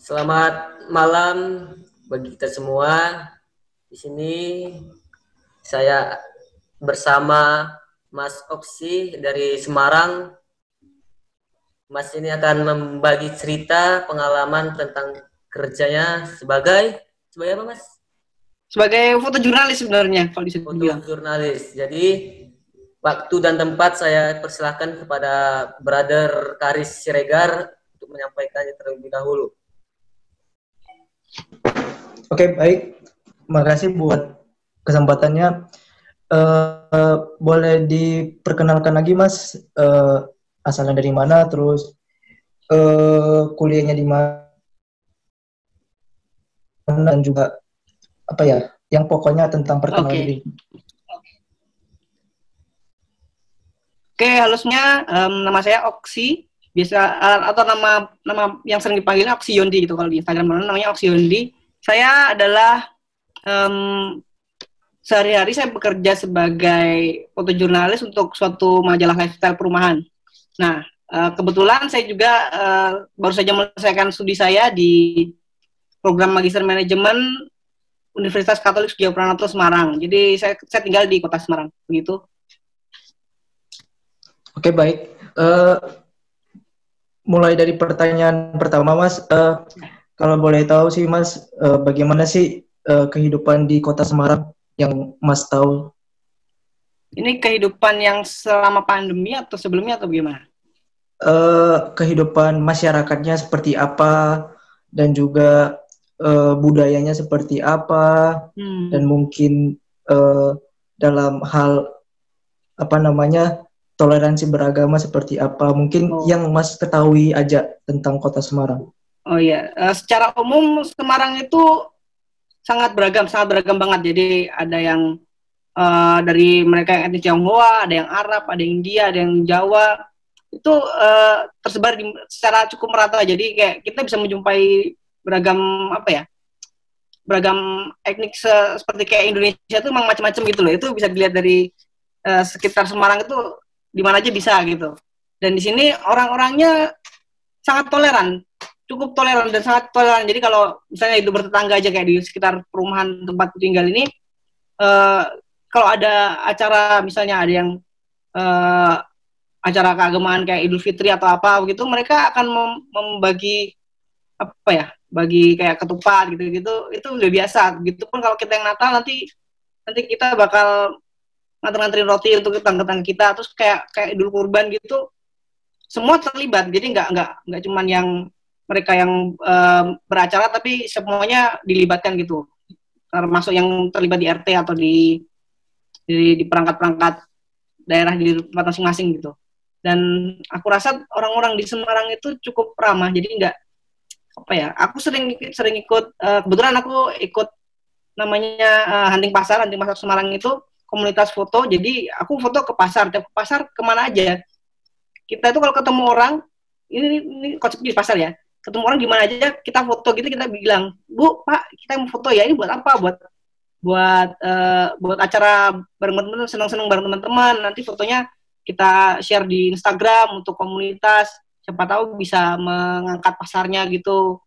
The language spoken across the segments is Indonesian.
Selamat malam bagi kita semua. Di sini saya bersama Mas Oksi dari Semarang. Mas ini akan membagi cerita pengalaman tentang kerjanya sebagai apa, Mas? Sebagai fotojurnalis sebenarnya kalau bisa dibilang. Fotojurnalis. Jadi waktu dan tempat saya persilahkan kepada Brother Karis Siregar untuk menyampaikannya terlebih dahulu. Oke, baik. Makasih buat kesempatannya. Boleh diperkenalkan lagi, Mas, asalnya dari mana, terus kuliahnya di mana, dan juga apa ya, yang pokoknya tentang perkenalan diri. Oke, halo semuanya. Nama saya Oksi, biasa atau nama yang sering dipanggil Oksi Yondi gitu kalau di Instagram namanya Oksi Yondi. Saya adalah sehari-hari saya bekerja sebagai fotojurnalis untuk suatu majalah lifestyle perumahan. Nah, kebetulan saya juga baru saja menyelesaikan studi saya di program Magister Manajemen Universitas Katolik Sugio Pranoto Semarang. Jadi saya tinggal di kota Semarang, begitu. Oke, baik. Mulai dari pertanyaan pertama, Mas. Kalau boleh tahu sih, Mas, bagaimana sih kehidupan di kota Semarang yang Mas tahu? Ini kehidupan yang selama pandemi atau sebelumnya atau bagaimana? Kehidupan masyarakatnya seperti apa, dan juga budayanya seperti apa, dan mungkin dalam hal toleransi beragama seperti apa, mungkin yang Mas ketahui aja tentang kota Semarang. Oh iya, secara umum Semarang itu sangat beragam banget. Jadi ada yang dari mereka yang etnis Tionghoa, ada yang Arab, ada yang India, ada yang Jawa. Itu tersebar secara cukup merata. Jadi kayak kita bisa menjumpai beragam etnik seperti kayak Indonesia itu memang macam-macam gitu loh. Itu bisa dilihat dari sekitar Semarang itu di mana aja bisa gitu. Dan di sini orang-orangnya sangat toleran, cukup toleran dan sangat toleran. Jadi kalau misalnya hidup bertetangga aja kayak di sekitar perumahan tempat tinggal ini, kalau ada acara misalnya ada yang acara keagamaan kayak Idul Fitri atau apa begitu, mereka akan membagi bagi kayak ketupat gitu-gitu, itu udah biasa. Begitupun kalau kita yang Natal nanti kita bakal nganterin roti untuk tetangga kita, terus kayak Idul Kurban gitu, semua terlibat. Jadi nggak cuman yang mereka yang beracara, tapi semuanya dilibatkan gitu, termasuk yang terlibat di RT atau di perangkat-perangkat daerah di tempat masing-masing gitu. Dan aku rasa orang-orang di Semarang itu cukup ramah. Jadi aku sering ikut, kebetulan aku ikut namanya Hunting Pasar Semarang itu komunitas foto. Jadi aku foto ke pasar, tiap pasar kemana aja. Kita itu kalau ketemu orang, ini konsepnya di pasar ya, ketemu orang gimana aja kita foto gitu, kita bilang, Bu, Pak, kita mau foto ya, ini buat apa? Buat acara bareng teman-teman, senang-senang bareng teman-teman. Nanti fotonya kita share di Instagram untuk komunitas, siapa tahu bisa mengangkat pasarnya gitu.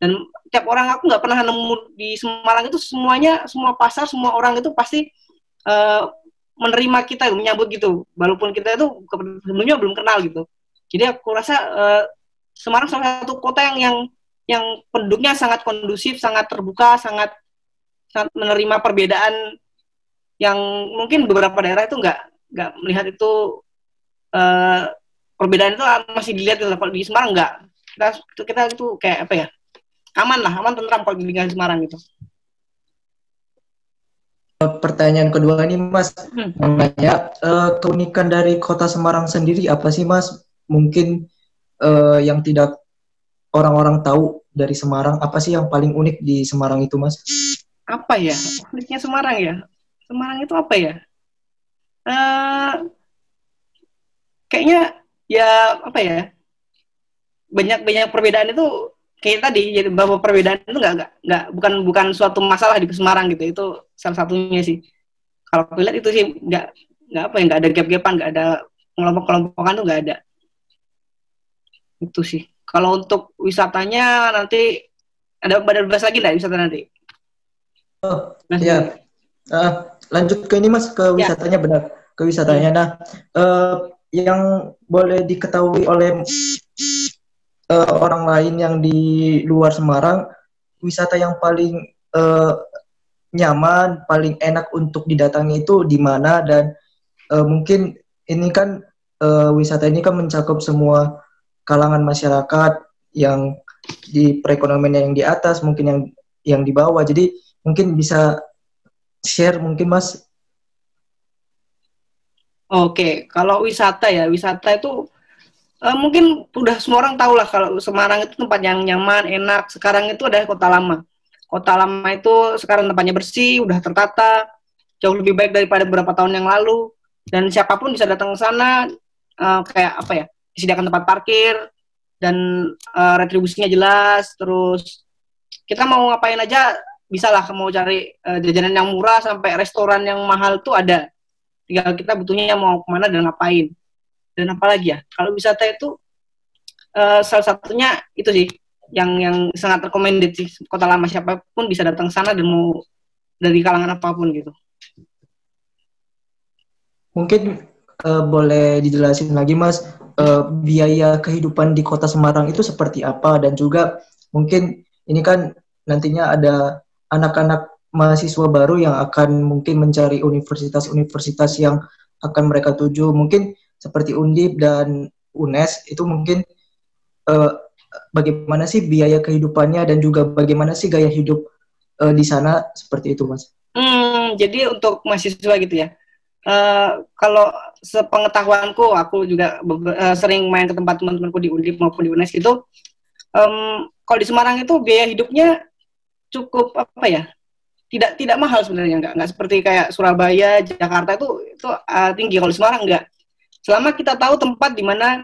Dan tiap orang, aku nggak pernah nemu di Semarang itu semua pasar, semua orang itu pasti menerima kita, menyambut gitu, walaupun kita itu sebelumnya belum kenal gitu. Jadi aku rasa Semarang salah satu kota yang penduduknya sangat kondusif, sangat terbuka, sangat menerima perbedaan yang mungkin beberapa daerah itu nggak melihat itu, perbedaan itu masih dilihat gitu. Kalau di Semarang nggak, kita itu kayak aman, tentram kalau di Semarang gitu. Pertanyaan kedua ini, Mas, menanya keunikan dari kota Semarang sendiri apa sih, Mas? Mungkin yang tidak orang-orang tahu dari Semarang, apa sih yang paling unik di Semarang itu, Mas? Apa ya uniknya Semarang ya? Semarang itu apa ya? Kayaknya ya banyak perbedaan itu. Kayak tadi, jadi bahwa perbedaan itu bukan suatu masalah di Semarang gitu. Itu salah satunya sih. Kalau aku lihat itu sih nggak ada gap-gapan, nggak ada kelompok-kelompokan tuh nggak ada. Itu sih. Kalau untuk wisatanya nanti Ada bahas lagi nggak wisata nanti? Oh, Bahas ya. lagi. Lanjut ke ini Mas, ke Ya. wisatanya benar, ke wisatanya. Nah, yang boleh diketahui oleh orang lain yang di luar Semarang, wisata yang paling nyaman, paling enak untuk didatangi itu di mana, dan mungkin ini kan wisata ini kan mencakup semua kalangan masyarakat yang di perekonomian yang di atas, mungkin yang di bawah. Jadi mungkin bisa share mungkin Mas. Oke, kalau wisata ya, wisata itu mungkin udah semua orang tahu lah kalau Semarang itu tempat yang nyaman, enak. Sekarang itu ada Kota Lama. Kota Lama itu sekarang tempatnya bersih, udah tertata, jauh lebih baik daripada beberapa tahun yang lalu. Dan siapapun bisa datang ke sana, kayak apa ya, disediakan tempat parkir, dan retribusinya jelas. Terus kita mau ngapain aja, bisa lah, mau cari jajanan yang murah sampai restoran yang mahal tuh ada. Tinggal kita butuhnya mau kemana dan ngapain. Dan apalagi ya, kalau wisata itu salah satunya itu sih yang sangat recommended sih, Kota Lama. Siapapun bisa datang ke sana dan mau dari kalangan apapun gitu. Mungkin boleh dijelasin lagi Mas, biaya kehidupan di Kota Semarang itu seperti apa, dan juga mungkin ini kan nantinya ada anak-anak mahasiswa baru yang akan mungkin mencari universitas-universitas yang akan mereka tuju, mungkin seperti Undip dan UNES. Itu mungkin eh, bagaimana sih biaya kehidupannya, dan juga bagaimana sih gaya hidup di sana, seperti itu Mas. Jadi untuk mahasiswa gitu ya, kalau sepengetahuanku, aku juga sering main ke tempat teman-temanku di Undip maupun di UNES gitu. Kalau di Semarang itu biaya hidupnya cukup apa ya, tidak mahal sebenarnya, nggak seperti kayak Surabaya, Jakarta itu tinggi. Kalau di Semarang nggak. Selama kita tahu tempat di mana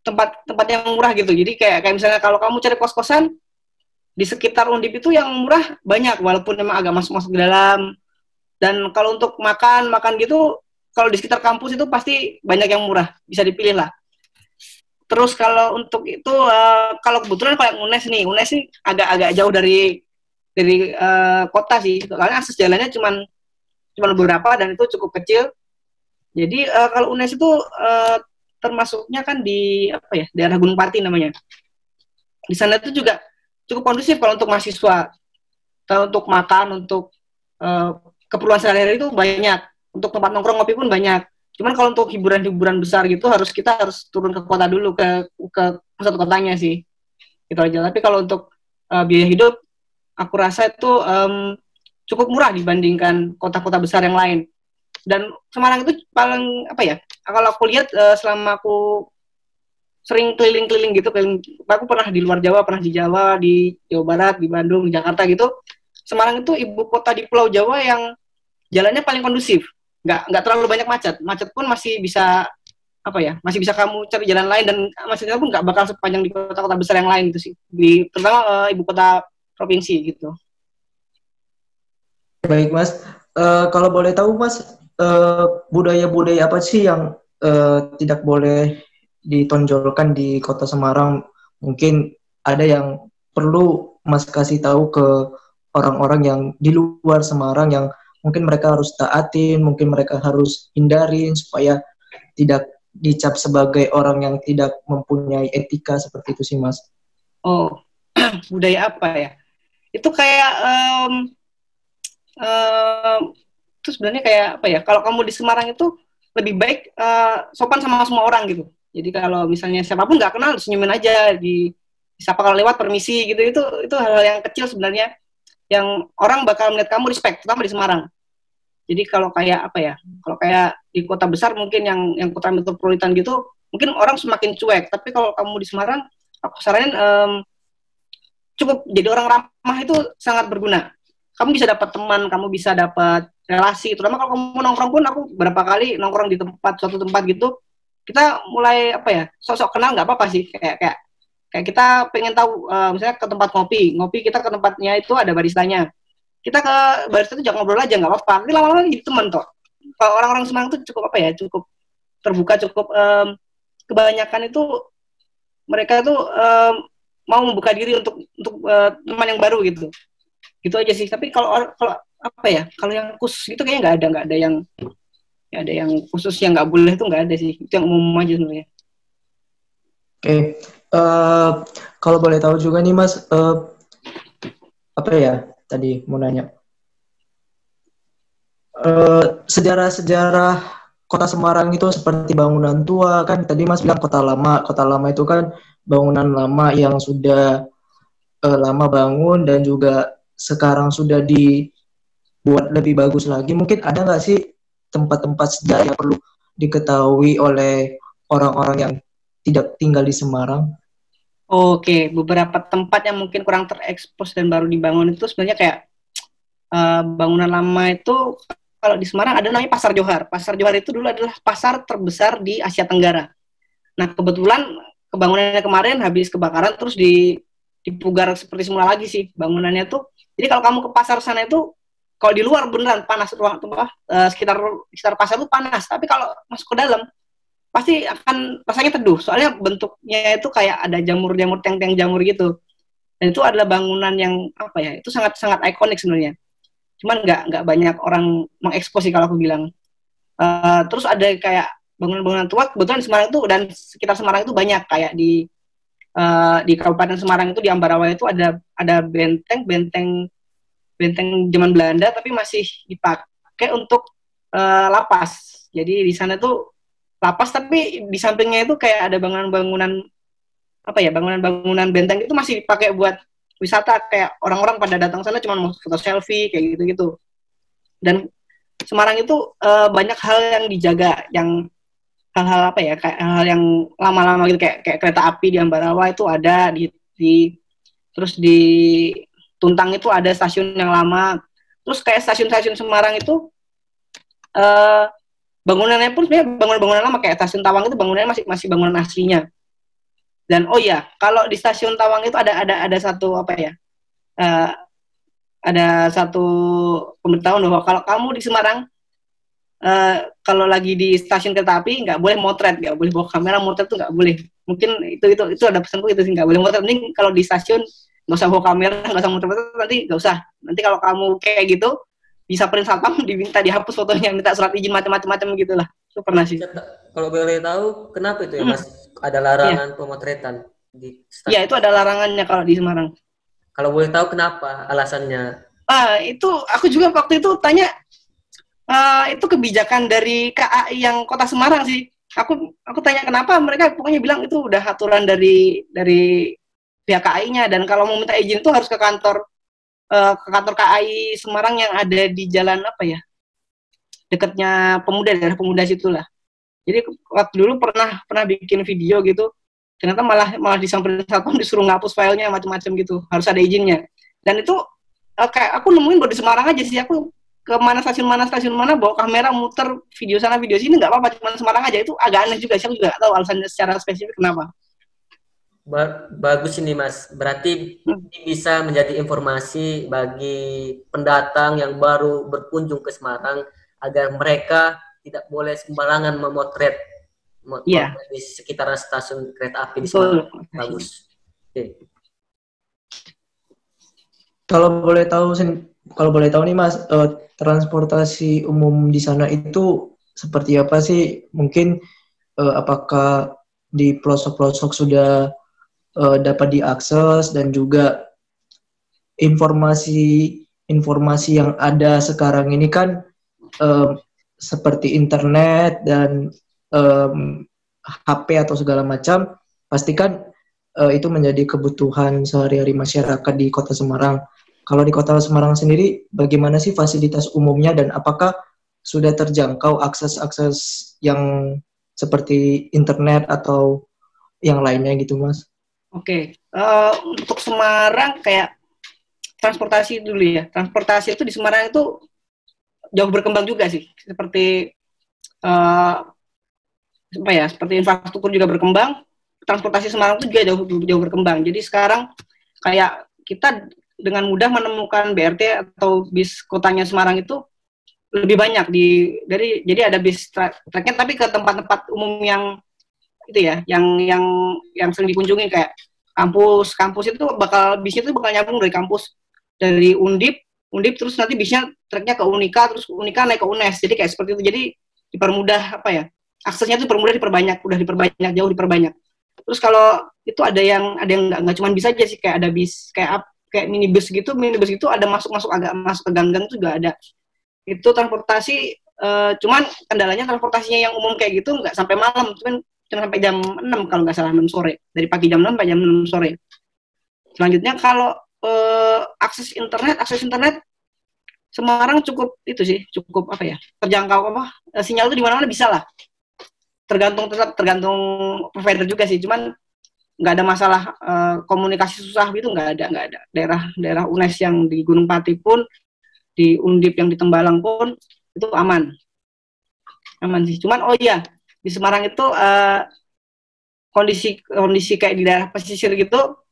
tempat yang murah gitu. Jadi kayak misalnya kalau kamu cari kos-kosan di sekitar Undip itu yang murah banyak, walaupun memang agak masuk ke dalam. Dan kalau untuk makan gitu, kalau di sekitar kampus itu pasti banyak yang murah, bisa dipilih lah. Terus kalau untuk itu, kalau kebetulan kalau yang UNES sih agak jauh dari kota sih, soalnya akses jalannya cuma beberapa dan itu cukup kecil. Jadi kalau UNES itu termasuknya kan di apa ya, daerah Gunung Pati namanya. Di sana itu juga cukup kondusif kalau untuk mahasiswa, untuk makan, untuk keperluan sehari-hari itu banyak. Untuk tempat nongkrong ngopi pun banyak. Cuman kalau untuk hiburan-hiburan besar gitu kita harus turun ke kota dulu, ke pusat kotanya sih. Gitu aja. Tapi kalau untuk biaya hidup, aku rasa itu cukup murah dibandingkan kota-kota besar yang lain. Dan Semarang itu paling apa ya? Kalau aku lihat selama aku sering keliling-keliling gitu, aku pernah di luar Jawa, pernah di Jawa, di Jawa Barat, di Bandung, di Jakarta gitu. Semarang itu ibu kota di Pulau Jawa yang jalannya paling kondusif, nggak terlalu banyak macet pun masih bisa apa ya, masih bisa kamu cari jalan lain, dan macetnya pun nggak bakal sepanjang di kota-kota besar yang lain gitu sih, terutama ibu kota provinsi gitu. Baik Mas, kalau boleh tahu Mas, budaya-budaya apa sih yang tidak boleh ditonjolkan di Kota Semarang? Mungkin ada yang perlu Mas kasih tahu ke orang-orang yang di luar Semarang, yang mungkin mereka harus taatin, mungkin mereka harus hindarin supaya tidak dicap sebagai orang yang tidak mempunyai etika, seperti itu sih Mas. Oh, budaya apa ya? Itu kayak itu sebenarnya kayak apa ya? Kalau kamu di Semarang itu lebih baik sopan sama semua orang gitu. Jadi kalau misalnya siapapun nggak kenal, senyumin aja, disapa kalau lewat, permisi gitu. Itu hal-hal yang kecil sebenarnya yang orang bakal melihat kamu respect, terutama di Semarang. Jadi kalau kayak apa ya? Kalau kayak di kota besar mungkin yang kota metropolitan gitu, mungkin orang semakin cuek. Tapi kalau kamu di Semarang, aku saranin cukup jadi orang ramah itu sangat berguna. Kamu bisa dapat teman, kamu bisa dapat relasi. Terutama kalau kamu nongkrong pun, aku berapa kali nongkrong di suatu tempat gitu, kita mulai apa ya, sok-sok kenal nggak apa-apa sih. Kayak kita pengen tahu, misalnya ke tempat ngopi kita ke tempatnya itu ada baristanya. Kita ke barista itu jangan ngobrol aja, nggak apa-apa. Nanti lama-lama jadi teman toh. Kalau orang-orang Semarang itu cukup apa ya, cukup terbuka, cukup kebanyakan itu mereka tuh mau membuka diri untuk teman yang baru gitu. Gitu aja sih. Tapi kalau apa ya, kalau yang khusus itu kayaknya nggak ada yang khusus yang nggak boleh tuh nggak ada sih. Itu yang umum aja sebenarnya. Oke, kalau boleh tahu juga nih Mas, apa ya tadi mau nanya, sejarah Kota Semarang itu seperti bangunan tua kan? Tadi Mas bilang kota lama. Kota lama itu kan bangunan lama yang sudah lama bangun dan juga sekarang sudah dibuat lebih bagus lagi. Mungkin ada nggak sih tempat-tempat sejarah yang perlu diketahui oleh orang-orang yang tidak tinggal di Semarang? Oke, beberapa tempat yang mungkin kurang terekspos dan baru dibangun itu sebenarnya kayak bangunan lama itu kalau di Semarang ada namanya Pasar Johar. Pasar Johar itu dulu adalah pasar terbesar di Asia Tenggara. Nah, kebetulan bangunannya kemarin habis kebakaran terus dipugar seperti semula lagi sih bangunannya tuh. Jadi kalau kamu ke pasar sana itu kalau di luar beneran panas, ruang sekitar pasar itu panas, tapi kalau masuk ke dalam pasti akan rasanya teduh. Soalnya bentuknya itu kayak ada jamur-jamur, tiang-tiang jamur gitu. Dan itu adalah bangunan yang apa ya? Itu sangat-sangat ikonik sebenarnya. Cuman nggak banyak orang mengekspos sih kalau aku bilang. Terus ada kayak bangunan-bangunan tua kebetulan di Semarang itu dan sekitar Semarang itu banyak kayak di Kabupaten Semarang itu di Ambarawa itu ada benteng zaman Belanda tapi masih dipakai untuk lapas. Jadi di sana tuh lapas tapi di sampingnya itu kayak ada bangunan-bangunan apa ya, bangunan-bangunan benteng itu masih dipakai buat wisata, kayak orang-orang pada datang sana cuma mau foto selfie kayak gitu-gitu. Dan Semarang itu banyak hal yang dijaga, yang hal-hal apa ya, kayak hal yang lama-lama gitu, kayak kereta api di Ambarawa itu ada terus di Tuntang itu ada stasiun yang lama. Terus kayak stasiun-stasiun Semarang itu bangunannya pun sebenarnya bangunan-bangunan lama, kayak stasiun Tawang itu bangunannya masih bangunan aslinya. Dan oh ya, kalau di stasiun Tawang itu ada satu apa ya, ada satu pemberitahuan bahwa kalau kamu di Semarang kalau lagi di stasiun kereta api nggak boleh motret, nggak boleh bawa kamera motret, tuh nggak boleh. Mungkin itu ada pesanku itu sih, nggak boleh motret. Mending kalau di stasiun nggak usah bawa kamera, nggak usah motret, nanti nggak usah. Nanti kalau kamu kayak gitu bisa print satpam, diminta dihapus fotonya, minta surat izin macam-macam gitulah. Itu pernah sih. Kalau boleh tahu kenapa itu ya Mas? Ada larangan pemotretan di stasiun? Iya, itu ada larangannya kalau di Semarang. Kalau boleh tahu kenapa alasannya? Itu aku juga waktu itu tanya, itu kebijakan dari KAI yang Kota Semarang sih. Aku tanya kenapa, mereka pokoknya bilang itu udah aturan dari pihak KAI-nya, dan kalau mau minta izin itu harus ke kantor KAI Semarang yang ada di jalan apa ya, dekatnya daerah pemuda situlah. Jadi waktu dulu pernah bikin video gitu, ternyata malah disamperin satpam, disuruh ngapus filenya macam-macam gitu, harus ada izinnya. Dan itu kayak aku nemuin baru di Semarang aja sih. Aku ke stasiun mana bawa kamera muter video sana video sini nggak apa-apa, cuma Semarang aja. Itu agak aneh juga sih, aku juga nggak tahu alasannya secara spesifik kenapa. Bagus ini Mas, berarti ini bisa menjadi informasi bagi pendatang yang baru berkunjung ke Semarang agar mereka tidak boleh sembarangan memotret di sekitaran stasiun kereta api di Semarang. Bagus. Okay. Kalau boleh tahu nih Mas, transportasi umum di sana itu seperti apa sih? Mungkin apakah di pelosok-pelosok sudah dapat diakses, dan juga informasi yang ada sekarang ini kan seperti internet dan HP atau segala macam, pastikan itu menjadi kebutuhan sehari-hari masyarakat di Kota Semarang. Kalau di Kota Semarang sendiri, bagaimana sih fasilitas umumnya, dan apakah sudah terjangkau akses yang seperti internet atau yang lainnya gitu, Mas? Oke, untuk Semarang kayak transportasi dulu ya. Transportasi itu di Semarang itu jauh berkembang juga sih. Seperti seperti infrastruktur juga berkembang. Transportasi Semarang itu juga jauh berkembang. Jadi sekarang kayak kita dengan mudah menemukan BRT atau bis kotanya Semarang itu lebih banyak jadi ada bis treknya, tapi ke tempat-tempat umum yang itu ya, yang sering dikunjungi, kayak kampus itu bisnya itu bakal nyambung dari kampus, dari Undip terus nanti bisnya tracknya ke Unika, terus Unika naik ke UNES, jadi kayak seperti itu. Jadi dipermudah aksesnya itu diperbanyak, jauh diperbanyak. Terus kalau itu ada yang nggak cuma bis aja sih, kayak ada bis kayak minibus gitu ada masuk ke gang-gang juga ada. Itu transportasi, cuman kendalanya transportasinya yang umum kayak gitu nggak sampai malam, cuma sampai jam 6 kalau nggak salah, 6 sore. Dari pagi jam 6 sampai jam 6 sore. Selanjutnya kalau akses internet Semarang cukup terjangkau sinyal itu di mana-mana bisa lah. Tergantung provider juga sih, cuman nggak ada masalah komunikasi susah gitu, nggak ada. Daerah UNES yang di Gunung Pati pun, di Undip yang di Tembalang pun itu aman sih. Cuman di Semarang itu kondisi kayak di daerah pesisir gitu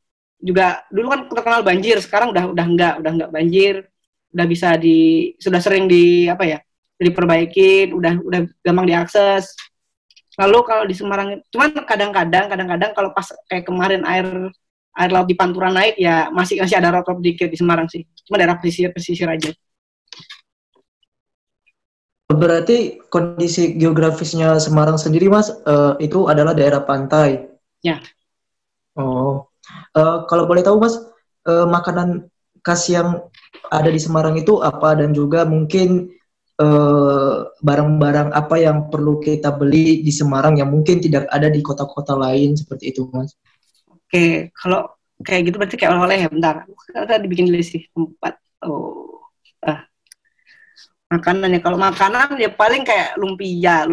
juga dulu kan terkenal banjir, sekarang udah enggak banjir, sudah sering diperbaikin, udah gampang diakses. Lalu kalau di Semarang, cuman kadang-kadang kalau pas kayak kemarin air laut di Pantura naik, ya masih ada rob dikit di Semarang sih. Cuma daerah pesisir aja. Berarti kondisi geografisnya Semarang sendiri, Mas, itu adalah daerah pantai. Ya. Oh, kalau boleh tahu, Mas, makanan khas yang ada di Semarang itu apa, dan juga mungkin barang-barang apa yang perlu kita beli di Semarang yang mungkin tidak ada di kota-kota lain seperti itu, Mas? Oke, kalau kayak gitu berarti kayak oleh-oleh ya, bentar. Kita dibikin list sih, 4. Makanan ya, kalau makanan ya paling kayak lumpia,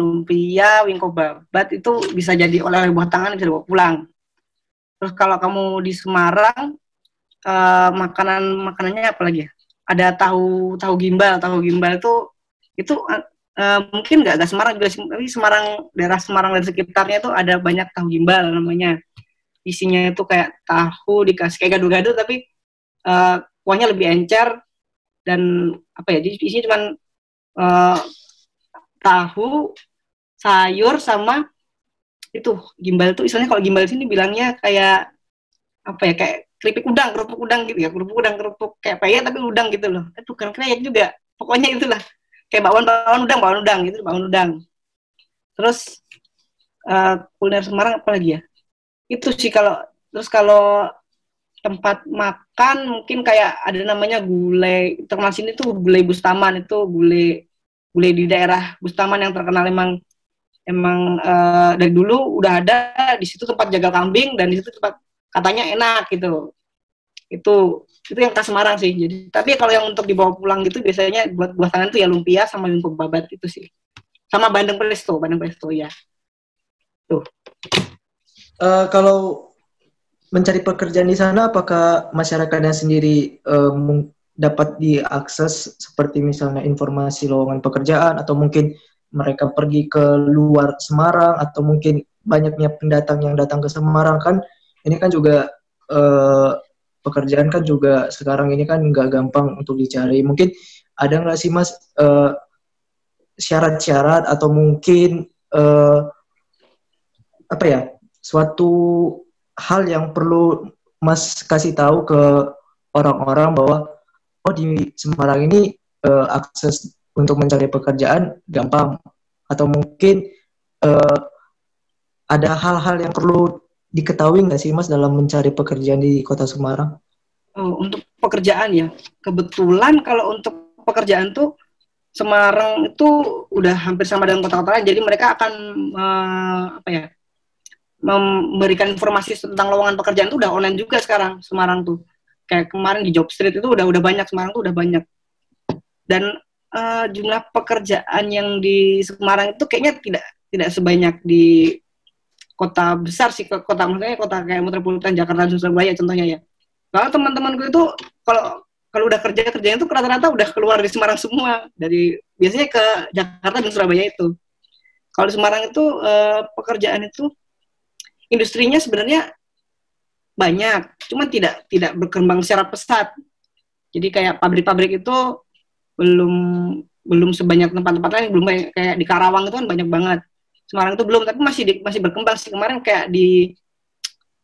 wingko babat itu bisa jadi oleh-oleh buah tangan, bisa dibawa pulang. Terus kalau kamu di Semarang, makanannya apa lagi ya? Ada tahu gimbal itu mungkin nggak Semarang juga, tapi daerah Semarang dan sekitarnya itu ada banyak tahu gimbal namanya. Isinya itu kayak tahu dikasih kayak gado-gado, tapi kuahnya lebih encer, dan isinya cuman tahu, sayur, sama itu gimbal tuh. Istilahnya kalau gimbal sini bilangnya kayak kayak kerupuk udang gitu ya, kerupuk kayak peyek tapi udang gitu loh. Itu bukan peyek juga, pokoknya itulah kayak bakwan udang. Terus kuliner Semarang apa lagi ya? Itu sih kalau tempat makan mungkin kayak ada namanya gulai, terkenal sini tuh gulai Bustaman, itu gulai di daerah Bustaman yang terkenal emang dari dulu udah ada di situ tempat jagal kambing, dan di situ tempat katanya enak gitu. Itu yang khas Semarang sih. Jadi, tapi kalau yang untuk dibawa pulang gitu biasanya buat buah tangan tuh ya lumpia sama wingko babat itu sih. Sama bandeng presto ya. Tuh. Kalau mencari pekerjaan di sana, apakah masyarakatnya sendiri dapat diakses seperti misalnya informasi lowongan pekerjaan, atau mungkin mereka pergi ke luar Semarang, atau mungkin banyaknya pendatang yang datang ke Semarang? Kan ini kan juga pekerjaan kan juga sekarang ini kan nggak gampang untuk dicari. Mungkin ada nggak sih, Mas, syarat-syarat atau mungkin suatu hal yang perlu Mas kasih tahu ke orang-orang bahwa di Semarang ini akses untuk mencari pekerjaan gampang, atau mungkin ada hal-hal yang perlu diketahui nggak sih, Mas, dalam mencari pekerjaan di Kota Semarang? Untuk pekerjaan ya, kebetulan kalau untuk pekerjaan tuh Semarang itu udah hampir sama dengan kota-kota lain, jadi mereka akan memberikan informasi tentang lowongan pekerjaan itu udah online juga sekarang Semarang tuh. Kayak kemarin di Jobstreet itu udah banyak, Semarang tuh udah banyak. Dan jumlah pekerjaan yang di Semarang itu kayaknya tidak sebanyak di kota besar sih, maksudnya kota kayak metropolitan Jakarta dan Surabaya contohnya ya. Kalau teman-temanku itu kalau udah kerjanya itu rata-rata udah keluar di Semarang semua, dari biasanya ke Jakarta dan Surabaya itu. Kalau di Semarang itu pekerjaan itu industrinya sebenarnya banyak, cuma tidak berkembang secara pesat. Jadi kayak pabrik-pabrik itu belum sebanyak tempat-tempat lain, belum kayak di Karawang itu kan banyak banget. Semarang itu belum, tapi masih berkembang sih. Kemarin kayak di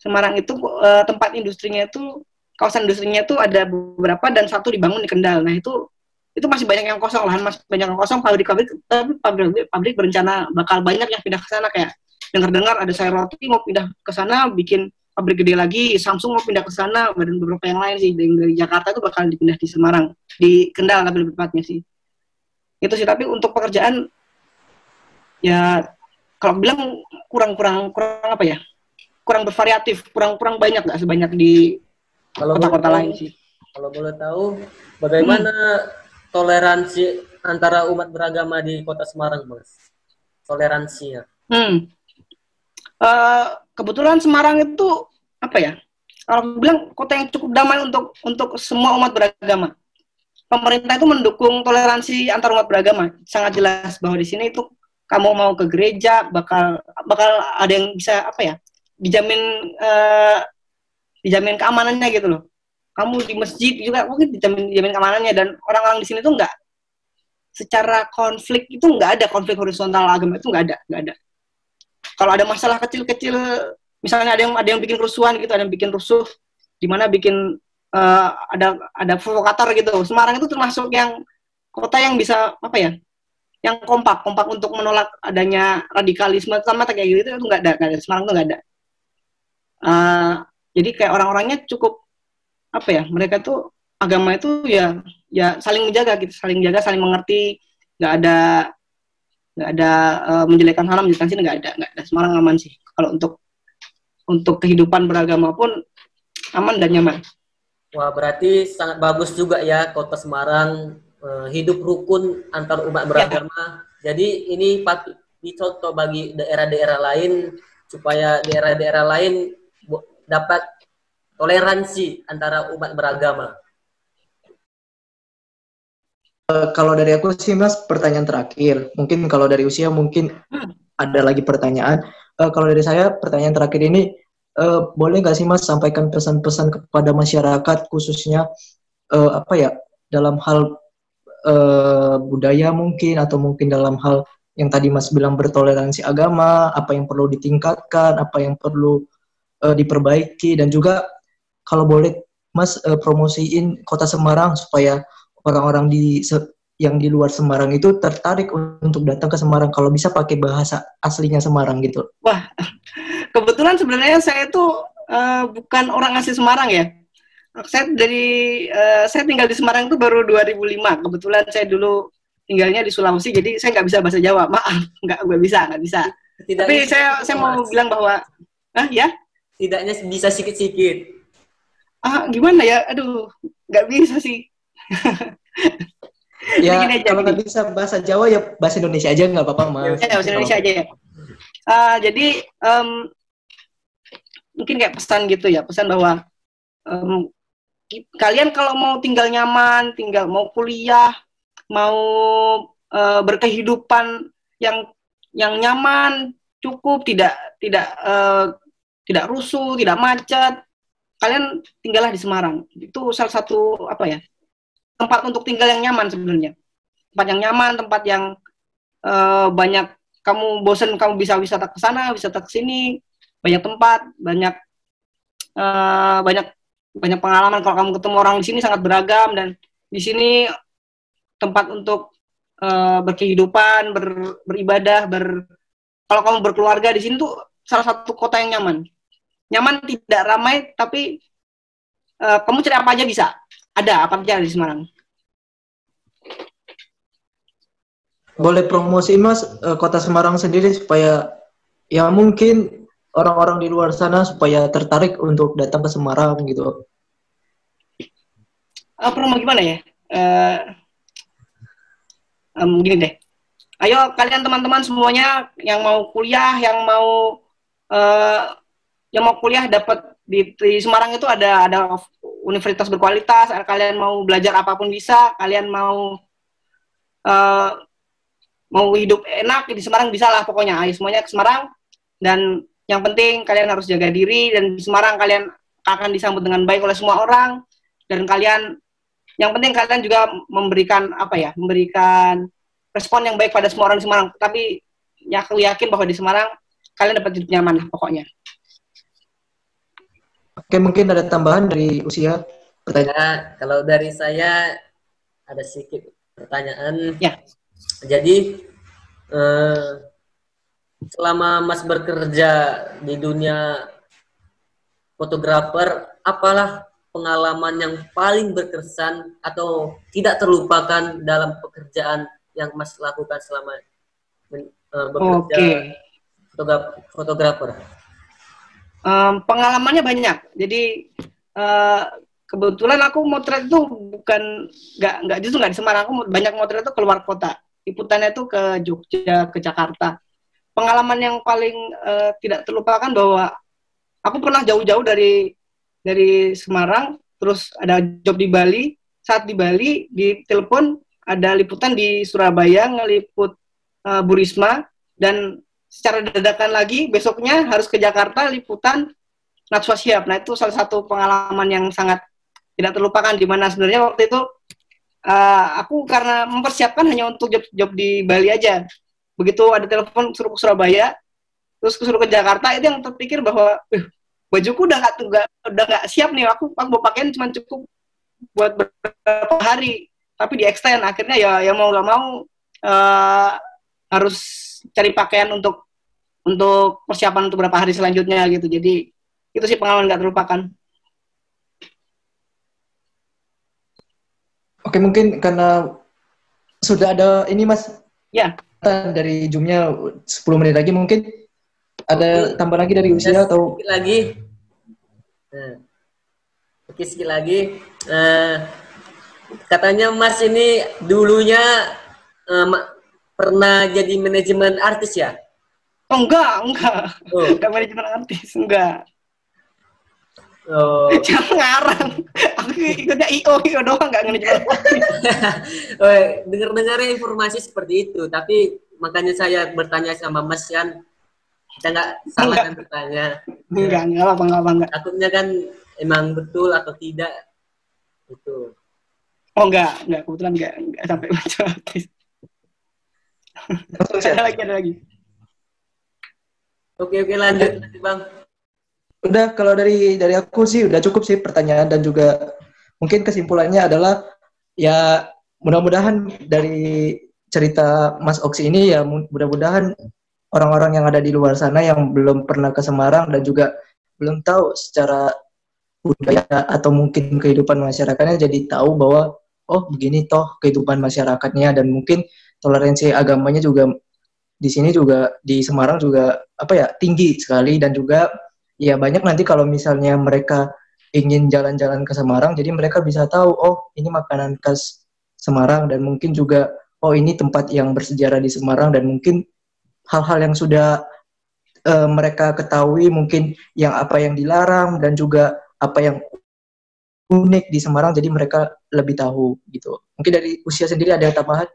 Semarang itu tempat industrinya itu, kawasan industrinya itu ada beberapa dan satu dibangun di Kendal. Nah itu masih banyak yang kosong, lahan masih banyak yang kosong, pabrik berencana bakal banyak yang pindah ke sana. Kayak dengar-dengar ada Saya Roti mau pindah ke sana bikin pabrik gede lagi, Samsung mau pindah ke sana, dan beberapa yang lain sih dari Jakarta itu bakal dipindah di Semarang, di Kendal tapi lebih tepatnya sih. Itu sih, tapi untuk pekerjaan ya kalau bilang kurang apa ya? Kurang bervariatif, kurang banyak, nggak sebanyak di kota-kota lain sih. Kalau boleh tahu, bagaimana toleransi antara umat beragama di Kota Semarang, Mas? Toleransinya. Kebetulan Semarang itu apa ya? Kalau bilang kota yang cukup damai untuk semua umat beragama. Pemerintah itu mendukung toleransi antar umat beragama. Sangat jelas bahwa di sini itu kamu mau ke gereja bakal ada yang bisa apa ya? Dijamin keamanannya gitu loh. Kamu di masjid juga mungkin dijamin keamanannya, dan orang-orang di sini tuh nggak secara konflik itu nggak ada konflik horizontal agama, itu nggak ada. Kalau ada masalah kecil-kecil, misalnya ada yang bikin kerusuhan gitu, ada yang bikin rusuh, di mana bikin ada provokator gitu. Semarang itu termasuk yang kota yang bisa apa ya? Yang kompak untuk menolak adanya radikalisme sama kayak gitu, itu nggak ada. Semarang tuh nggak ada. Jadi kayak orang-orangnya cukup apa ya, mereka tuh agama itu ya saling menjaga gitu, saling mengerti, nggak ada menjelekkan haram, menjelekkan sini, nggak ada. Semarang aman sih kalau untuk kehidupan beragama pun aman dan nyaman. Wah, berarti sangat bagus juga ya Kota Semarang, hidup rukun antar umat beragama. Ya. Jadi ini patut dicontoh bagi daerah-daerah lain supaya daerah-daerah lain dapat toleransi antara umat beragama. Kalau dari aku sih Mas, pertanyaan terakhir. Mungkin kalau dari usia mungkin ada lagi pertanyaan. Kalau dari saya pertanyaan terakhir ini, boleh nggak sih Mas sampaikan pesan-pesan kepada masyarakat khususnya apa ya, dalam hal budaya mungkin, atau mungkin dalam hal yang tadi Mas bilang bertoleransi agama, apa yang perlu ditingkatkan, apa yang perlu diperbaiki, dan juga kalau boleh Mas promosiin Kota Semarang supaya orang-orang yang di luar Semarang itu tertarik untuk datang ke Semarang, kalau bisa pakai bahasa aslinya Semarang gitu. Wah, kebetulan sebenarnya saya itu bukan orang asli Semarang ya. Saya tinggal di Semarang itu baru 2005. Kebetulan saya dulu tinggalnya di Sulawesi, jadi saya nggak bisa bahasa Jawa. Maaf, nggak bisa. Tapi saya mau bilang bahwa ya. Tidaknya bisa sikit-sikit. Gimana ya? Aduh, nggak bisa sih. Ya, kalau nggak bisa bahasa Jawa ya bahasa Indonesia aja, nggak apa-apa Mas. Ya, bahasa Indonesia aja ya. Jadi mungkin kayak pesan gitu ya, pesan bahwa kalian kalau mau tinggal nyaman, mau kuliah, mau berkehidupan yang nyaman, cukup, tidak rusuh, tidak macet, kalian tinggallah di Semarang. Itu salah satu apa ya, tempat untuk tinggal yang nyaman sebenarnya. Tempat yang nyaman, tempat yang banyak kamu bosen, kamu bisa wisata ke sana, wisata ke sini, banyak tempat, banyak pengalaman. Kalau kamu ketemu orang di sini sangat beragam, dan di sini tempat untuk berkehidupan, beribadah, kalau kamu berkeluarga di sini tuh salah satu kota yang nyaman. Nyaman, tidak ramai, tapi kamu cari apa aja bisa. Ada apa aja di Semarang. Boleh promosiin Mas Kota Semarang sendiri supaya ya mungkin orang-orang di luar sana supaya tertarik untuk datang ke Semarang gitu. Promo gimana ya? Gini deh. Ayo kalian teman-teman semuanya yang mau kuliah, yang mau kuliah dapat di Semarang itu ada universitas berkualitas. Kalian mau belajar apapun bisa. Kalian mau hidup enak di Semarang bisa lah pokoknya. Ayo semuanya ke Semarang, dan yang penting kalian harus jaga diri, dan di Semarang kalian akan disambut dengan baik oleh semua orang, dan yang penting kalian juga memberikan respon yang baik pada semua orang di Semarang. Tapi ya aku yakin bahwa di Semarang kalian dapat hidup nyaman lah pokoknya. Oke, mungkin ada tambahan dari usia pertanyaan. Ya, kalau dari saya ada sedikit pertanyaan. Ya. Jadi selama Mas bekerja di dunia fotografer, apalah pengalaman yang paling berkesan atau tidak terlupakan dalam pekerjaan yang Mas lakukan selama bekerja fotografer? Pengalamannya banyak. Jadi kebetulan aku motret itu bukan nggak justru nggak di Semarang. Aku banyak motret itu keluar kota. Liputannya itu ke Jogja, ke Jakarta. Pengalaman yang paling tidak terlupakan bahwa aku pernah jauh-jauh dari Semarang, terus ada job di Bali. Saat di Bali, di telepon ada liputan di Surabaya, ngeliput Bu Risma, dan secara dadakan lagi besoknya harus ke Jakarta liputan Najwa Shihab. Nah, itu salah satu pengalaman yang sangat tidak terlupakan, di mana sebenarnya waktu itu aku karena mempersiapkan hanya untuk job di Bali aja. Begitu ada telepon suruh ke Surabaya, terus suruh ke Jakarta, itu yang terpikir bahwa bajuku udah nggak siap nih, aku mau pakaian cuma cukup buat beberapa hari, tapi di extend akhirnya ya mau nggak mau harus cari pakaian untuk persiapan untuk beberapa hari selanjutnya gitu. Jadi itu sih pengalaman nggak terlupakan. Oke, mungkin karena sudah ada ini Mas. Ya. Dari Zoom-nya 10 menit lagi, mungkin ada tambah lagi dari usia atau sedikit lagi. Oke, sedikit lagi. Katanya Mas ini dulunya pernah jadi manajemen artis ya? Oh, enggak. Enggak manajemen artis, enggak. Oh. Jangan ngarang. Aku ikutnya IO doang, enggak manajemen artis. Dengar-dengarnya informasi seperti itu, tapi makanya saya bertanya sama Mas kan, kita nggak salah kan bertanya. Enggak apa-apa. Takutnya kan emang betul atau tidak itu. Oh, enggak, kebetulan enggak sampai manajemen artis. Ada lagi. Oke, lanjut Bang. Udah, kalau dari aku sih udah cukup sih pertanyaan, dan juga mungkin kesimpulannya adalah ya mudah-mudahan dari cerita Mas Oksi ini ya mudah-mudahan orang-orang yang ada di luar sana yang belum pernah ke Semarang dan juga belum tahu secara budaya atau mungkin kehidupan masyarakatnya jadi tahu bahwa oh begini toh kehidupan masyarakatnya, dan mungkin toleransi agamanya juga di sini juga di Semarang juga tinggi sekali. Dan juga ya banyak nanti kalau misalnya mereka ingin jalan-jalan ke Semarang, jadi mereka bisa tahu oh ini makanan khas Semarang, dan mungkin juga oh ini tempat yang bersejarah di Semarang, dan mungkin hal-hal yang sudah mereka ketahui, mungkin yang dilarang dan juga apa yang unik di Semarang, jadi mereka lebih tahu gitu. Mungkin dari usia sendiri ada tambahan?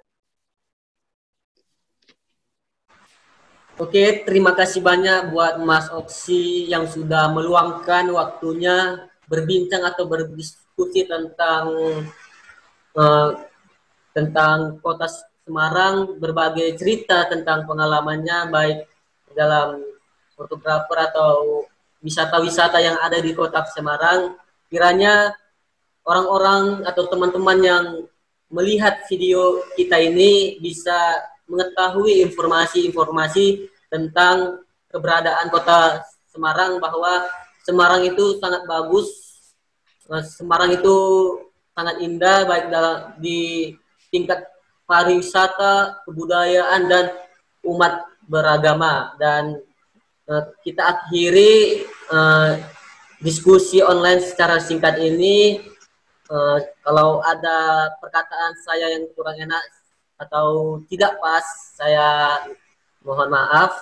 Oke, terima kasih banyak buat Mas Oksi yang sudah meluangkan waktunya berbincang atau berdiskusi tentang kota Semarang, berbagai cerita tentang pengalamannya baik dalam fotografer atau wisata-wisata yang ada di kota Semarang. Kiranya orang-orang atau teman-teman yang melihat video kita ini bisa mengetahui informasi-informasi tentang keberadaan kota Semarang, bahwa Semarang itu sangat bagus, Semarang itu sangat indah baik di tingkat pariwisata, kebudayaan, dan umat beragama. Dan kita akhiri diskusi online secara singkat ini. Kalau ada perkataan saya yang kurang enak atau tidak pas, saya mohon maaf.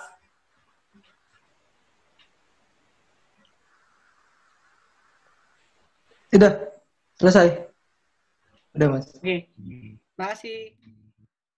Sudah selesai. Udah Mas. Oke. Terima kasih.